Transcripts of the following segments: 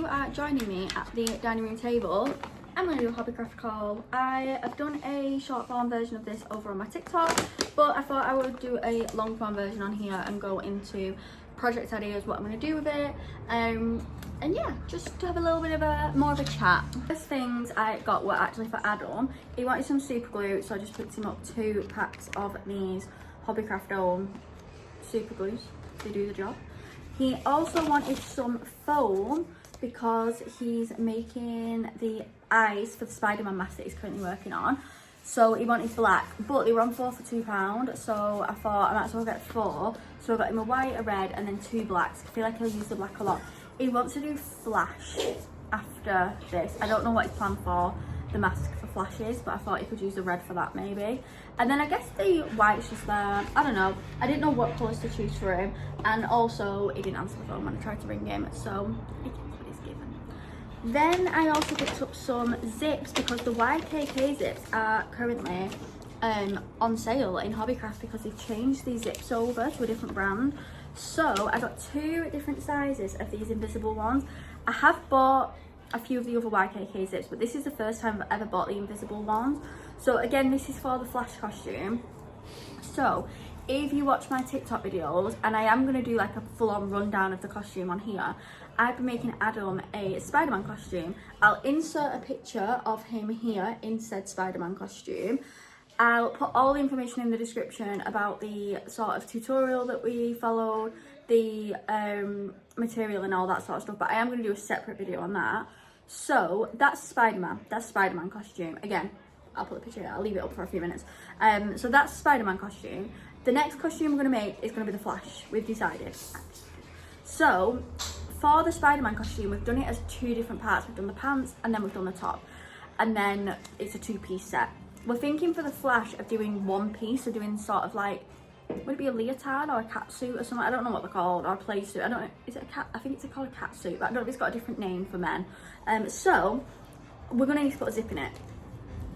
you are joining me at the dining room table, I'm going to do a Hobbycraft haul. I have done a short form version of this over on my TikTok, but I thought I would do a long form version on here and go into project ideas, what I'm going to do with it, and yeah, just to have a little bit of more of a chat. First things I got were actually for Adam. He wanted some super glue, so I just picked him up 2 packs of these Hobbycraft own super glues. They do the job. He also wanted some foam because he's making the eyes for the Spider-Man mask that he's currently working on. So he wanted black, but they were on 4 for £2, so I thought I might as well get 4. So I got him a white, a red, and then 2 blacks. I feel like he'll use the black a lot. He wants to do Flash after this. I don't know what his plan for the mask for Flash is, but I thought he could use the red for that maybe. And then I guess the white's just there. I don't know. I didn't know what colours to choose for him. And also, he didn't answer the phone when I tried to ring him, so he gets what he's given. Then I also picked up some zips because the YKK zips are currently on sale in Hobbycraft because they've changed these zips over to a different brand. So I got 2 different sizes of these invisible ones. I have bought a few of the other YKK zips, but this is the first time I've ever bought the invisible ones. So again, this is for the Flash costume. So if you watch my TikTok videos, and I am going to do like a full-on rundown of the costume on here, I've been making Adam a Spider-Man costume. I'll insert a picture of him here in said Spider-Man costume. I'll put all the information in the description about the sort of tutorial that we followed, the material and all that sort of stuff, but I am going to do a separate video on that. So that's Spider-Man. That's Spider-Man costume. Again, I'll put the picture here. I'll leave it up for a few minutes. So that's Spider-Man costume. The next costume we're going to make is going to be the Flash. We've decided. So for the Spider-Man costume, we've done it as 2 different parts. We've done the pants and then we've done the top. And then it's a 2-piece set. We're thinking for the Flash of doing 1 piece, so doing sort of like, would it be a leotard or a cat suit or something? I don't know what they're called, or a play suit. I don't know, is it a cat? I think it's called a cat suit, but I don't know if it's got a different name for men. So we're gonna need to put a zip in it.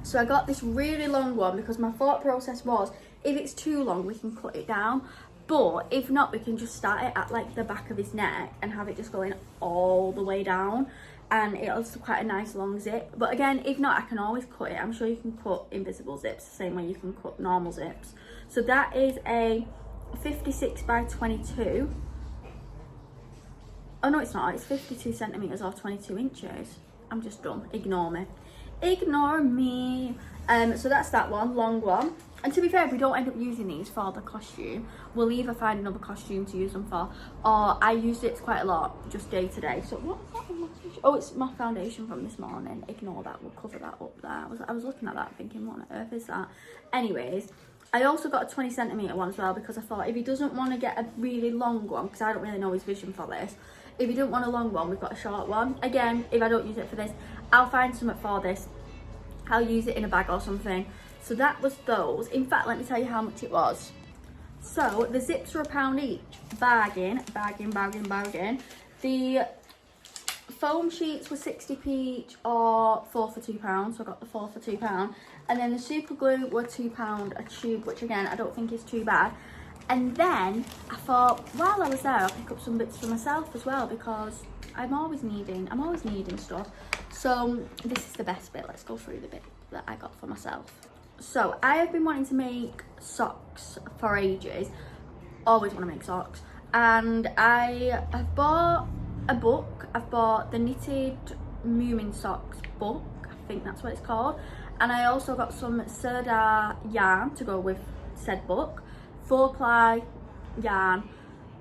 So I got this really long one because my thought process was, if it's too long, we can cut it down. But if not, we can just start it at like the back of his neck and have it just going all the way down. And it'll just quite a nice long zip. But again, if not, I can always cut it. I'm sure you can cut invisible zips the same way you can cut normal zips. So that is a 56 by 22. Oh no, it's not. It's 52 centimeters or 22 inches. I'm just dumb. Ignore me. Ignore me. So that's that one, long one. And to be fair, if we don't end up using these for the costume, we'll either find another costume to use them for, or I used it quite a lot just day to day. So what oh, it's my foundation from this morning. Ignore that. We'll cover that up there. I was looking at that thinking, what on earth is that? Anyways, I also got a 20 centimeter one as well because I thought if he doesn't want to get a really long one, because I don't really know his vision for this, if he don't want a long one, we've got a short one. Again, if I don't use it for this, I'll find something for this. I'll use it in a bag or something. So that was those. In fact, let me tell you how much it was. So the zips were £1 each. Bargain. The foam sheets were 60p each or 4 for £2. So I got the 4 for £2. And then the super glue were £2 a tube, which again, I don't think is too bad. And then I thought, while I was there, I'll pick up some bits for myself as well because I'm always needing stuff. So this is the best bit. Let's go through the bit that I got for myself. So I have been wanting to make socks for ages. Always want to make socks. And I have bought a book. I've bought the Knitted Moomin Socks book. I think that's what it's called. And I also got some Serdar yarn to go with said book. 4-ply yarn.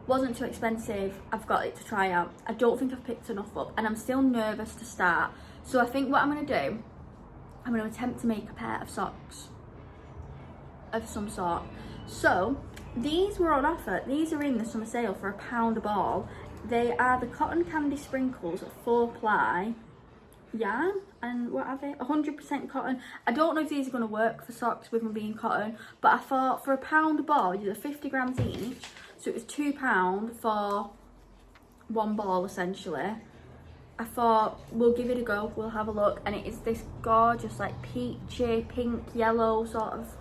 Wasn't too expensive. I've got it to try out. I don't think I've picked enough up and I'm still nervous to start. So I think what I'm going to do, I'm going to attempt to make a pair of socks of some sort. So these were on offer. These are in the summer sale for £1 a ball. They are the Cotton Candy Sprinkles 4-ply yarn, and what are they? 100% cotton. I don't know if these are going to work for socks with them being cotton, but I thought for £1 a ball, they're 50 grams each, so it was £2 for 1 ball essentially. I thought we'll give it a go, we'll have a look, and it is this gorgeous like peachy, pink, yellow sort of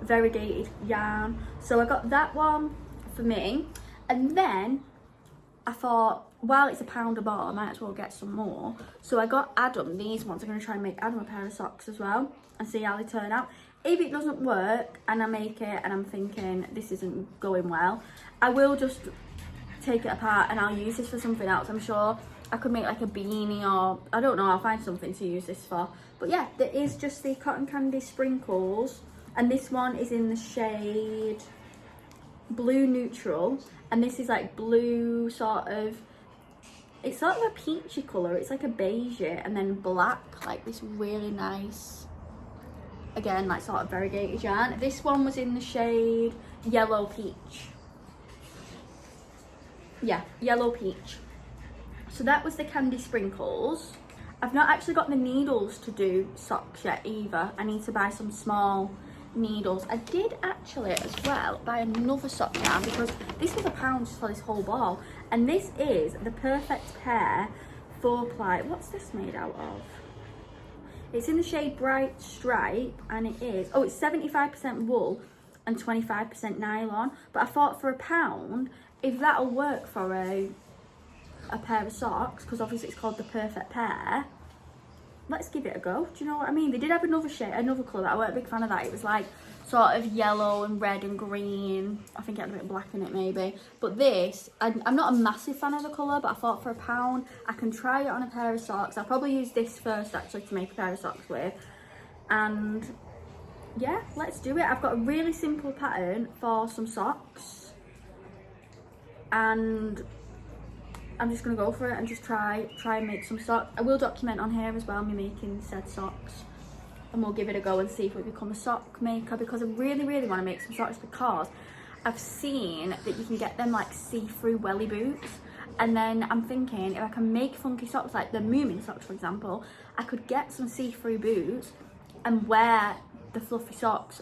variegated yarn. So I got that one for me, and then I thought while it's £1 a ball, I might as well get some more. So I got Adam these ones. I'm going to try and make Adam a pair of socks as well and see how they turn out. If it doesn't work and I make it and I'm thinking this isn't going well, I will just take it apart and I'll use this for something else. I'm sure I could make like a beanie, or I don't know, I'll find something to use this for. But yeah, there is just the cotton candy sprinkles, and this one is in the shade blue neutral, and this is like blue sort of, it's sort of a peachy colour, it's like a beige, and then black, like this really nice, again, like sort of variegated yarn. This one was in the shade yellow peach. Yeah, yellow peach. So that was the candy sprinkles. I've not actually got the needles to do socks yet either. I need to buy some small needles. I did actually as well buy another sock yarn because this was £1 just for this whole ball. And this is the perfect pair 4-ply. What's this made out of? It's in the shade Bright Stripe, and it is, oh, it's 75% wool and 25% nylon. But I thought for £1, if that'll work for a pair of socks, because obviously it's called the perfect pair, let's give it a go. Do you know what I mean? They did have another shade, another colour that I weren't a big fan of. That it was like sort of yellow and red and green. I think it had a bit of black in it maybe, but this, I'm not a massive fan of the colour, but I thought for £1 I can try it on a pair of socks. I'll probably use this first actually to make a pair of socks with, and yeah, let's do it. I've got a really simple pattern for some socks, and I'm just going to go for it and just try and make some socks. I will document on here as well me making said socks, and we'll give it a go and see if we become a sock maker, because I really want to make some socks, because I've seen that you can get them like see-through welly boots, and then I'm thinking if I can make funky socks like the Moomin socks for example, I could get some see-through boots and wear the fluffy socks,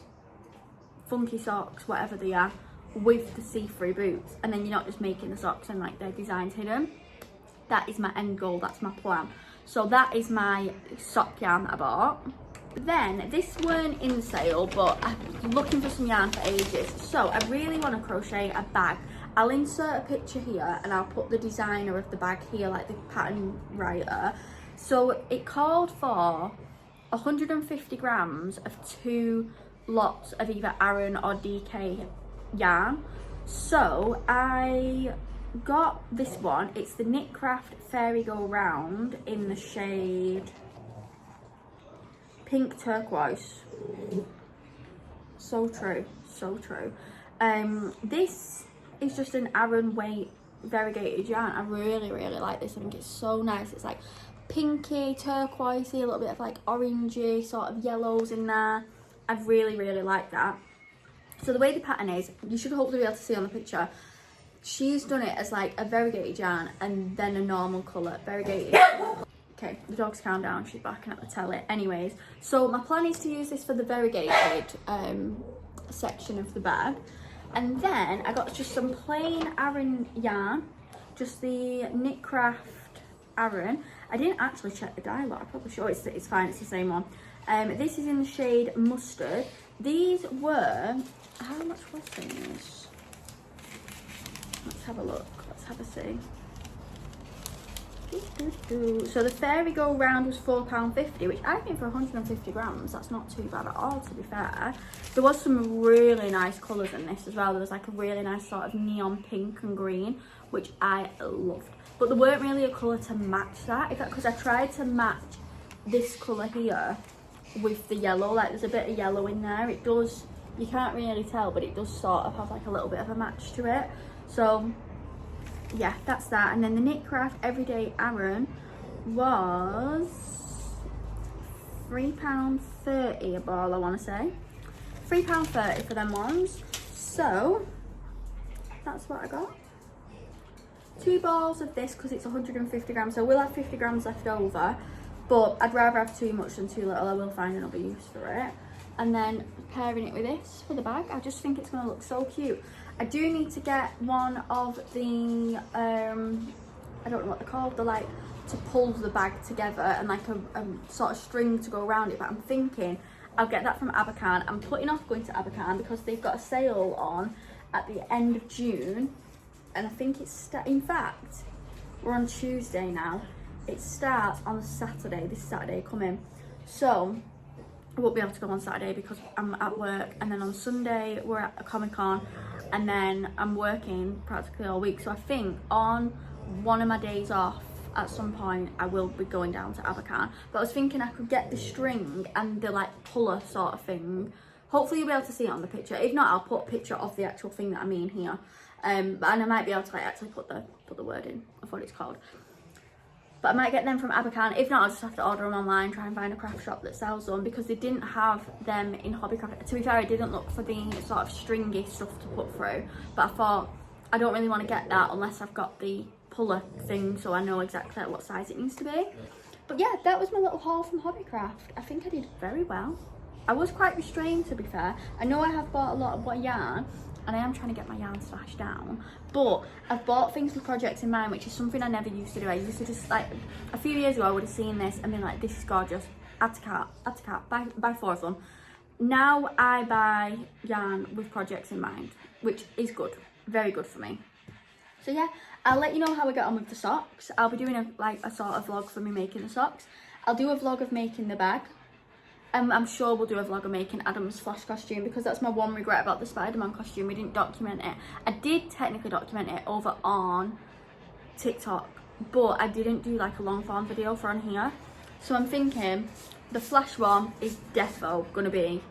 funky socks, whatever they are, with the see-through boots, and then you're not just making the socks and like their designs hidden. That is my end goal, that's my plan. So that is my sock yarn that I bought. Then this weren't in sale, but I've been looking for some yarn for ages, so I really want to crochet a bag. I'll insert a picture here and I'll put the designer of the bag here, like the pattern writer. So it called for 150 grams of 2 lots of either Aran or DK yarn. So I got this one. It's the Knitcraft Fairy Go Round in the shade pink turquoise. So true, so true. This is just an Aran weight variegated yarn. I really like this. I think it's so nice. It's like pinky, turquoisey, a little bit of like orangey sort of yellows in there. I really like that. So the way the pattern is, you should hopefully be able to see on the picture, she's done it as like a variegated yarn and then a normal colour variegated. Okay, the dog's calmed down, she's barking at the telly. Anyways, so my plan is to use this for the variegated section of the bag. And then I got just some plain Aran yarn, just the Knitcraft Aran. I didn't actually check the dye lot, I probably should. It's fine, it's the same one. This is in the shade Mustard. These were, how much was these? Let's have a look, let's have a see. So the Fairy Go Round was £4.50, which I think for 150 grams, that's not too bad at all, to be fair. There was some really nice colours in this as well. There was like a really nice sort of neon pink and green, which I loved. But there weren't really a colour to match that, because I tried to match this colour here with the yellow. Like there's a bit of yellow in there. It does, you can't really tell, but it does sort of have like a little bit of a match to it. So yeah, that's that. And then the Knitcraft Everyday Aran was £3.30 a ball, I want to say. £3.30 for them ones. So that's what I got. 2 balls of this because it's 150 grams, so we'll have 50 grams left over, but I'd rather have too much than too little. I will find another use for it. And then pairing it with this for the bag, I just think it's going to look so cute. I do need to get one of the I don't know what they're called, the like to pull the bag together, and like a sort of string to go around it, but I'm thinking I'll get that from Abercan. I'm putting off going to Abercan because they've got a sale on at the end of June, and I think it's in fact, we're on Tuesday now. It starts on Saturday, this Saturday coming. So I won't be able to go on Saturday because I'm at work, and then on Sunday we're at a Comic-Con, and then I'm working practically all week. So I think on one of my days off at some point I will be going down to Abercan. But I was thinking I could get the string and the like puller sort of thing. Hopefully you'll be able to see it on the picture. If not, I'll put a picture of the actual thing that I mean here. And I might be able to like actually put the word in of what it's called. But I might get them from Abercan. If not, I'll just have to order them online, try and find a craft shop that sells them, because they didn't have them in Hobbycraft. To be fair, I didn't look for the sort of stringy stuff to put through, but I thought I don't really want to get that unless I've got the puller thing, so I know exactly what size it needs to be. But yeah, that was my little haul from Hobbycraft. I think I did very well. I was quite restrained, to be fair. I know I have bought a lot of yarn, and I am trying to get my yarn stash down, but I've bought things with projects in mind, which is something I never used to do. I used to just, like, a few years ago I would have seen this and been like, this is gorgeous, add to cart, buy 4 of them. Now I buy yarn with projects in mind, which is good, very good for me. So yeah, I'll let you know how I get on with the socks. I'll be doing a sort of vlog for me making the socks. I'll do a vlog of making the bag. I'm sure we'll do a vlog of making Adam's Flash costume, because that's my one regret about the Spider-Man costume. We didn't document it. I did technically document it over on TikTok, but I didn't do like a long form video for on here. So I'm thinking the Flash one is defo gonna be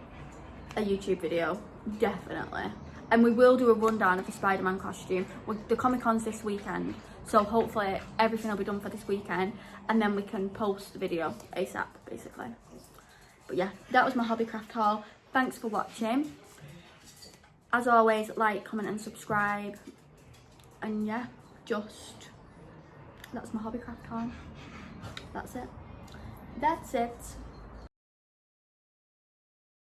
a YouTube video, definitely. And we will do a rundown of the Spider-Man costume. The Comic-Con's this weekend, so hopefully everything will be done for this weekend, and then we can post the video ASAP, basically. But yeah, that was my Hobbycraft haul. Thanks for watching. As always, like, comment and subscribe. And yeah, that's my Hobbycraft haul. That's it.